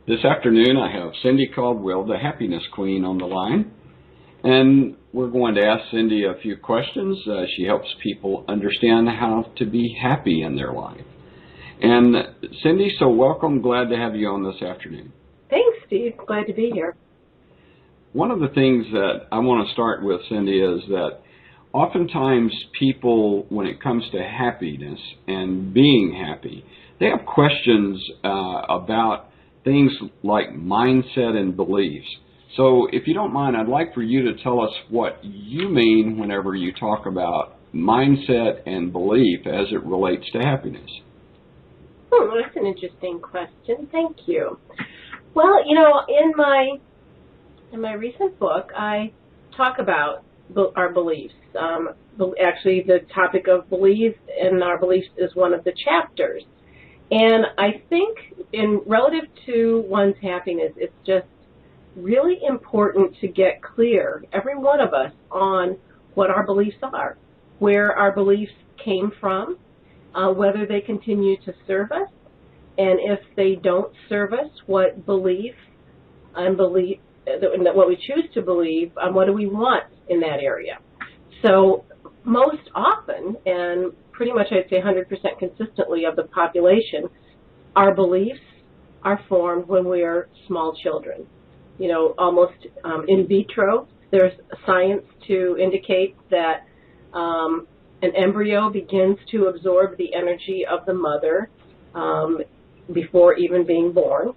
This afternoon I have Cindy Caldwell, the Happiness Queen, on the line, and we're going to ask Cindy a few questions. She helps people understand how to be happy in their life. And Cindy, so welcome, glad to have you on this afternoon. Thanks, Steve. Glad to be here. One of the things that I want to start with, Cindy, is that oftentimes people, when it comes to happiness and being happy, they have questions about things like mindset and beliefs. So if you don't mind, I'd like for you to tell us what you mean whenever you talk about mindset and belief as it relates to happiness. Well, that's an interesting question. Thank you. Well, you know, in my recent book, I talk about our beliefs. Actually, the topic of beliefs and our beliefs is one of the chapters. And I think in relative to one's happiness, it's just really important to get clear, every one of us, on what our beliefs are, where our beliefs came from, whether they continue to serve us, and if they don't serve us, what belief and what we choose to believe, what do we want in that area. So most often, and pretty much I'd say 100% consistently of the population, our beliefs are formed when we are small children. You know, almost in vitro, there's science to indicate that an embryo begins to absorb the energy of the mother before even being born,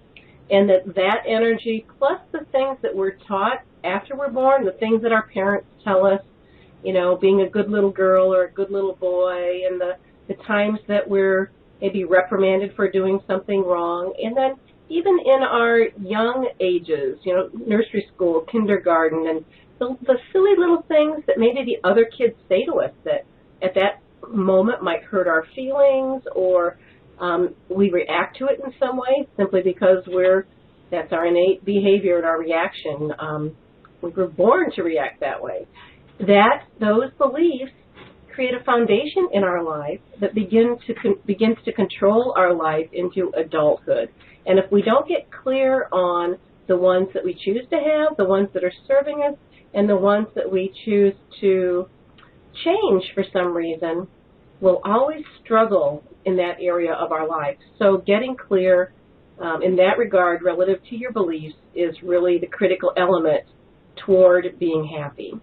and that energy plus the things that we're taught after we're born, the things that our parents tell us, you know, being a good little girl or a good little boy, and the times that we're maybe reprimanded for doing something wrong, and then even in our young ages, you know, nursery school, kindergarten, and the silly little things that maybe the other kids say to us that at that moment might hurt our feelings, or we react to it in some way simply because that's our innate behavior and our reaction. We were born to react that way. Those beliefs create a foundation in our life that begins to control our life into adulthood. And if we don't get clear on the ones that we choose to have, the ones that are serving us, and the ones that we choose to change for some reason, we'll always struggle in that area of our life. So getting clear in that regard relative to your beliefs is really the critical element toward being happy.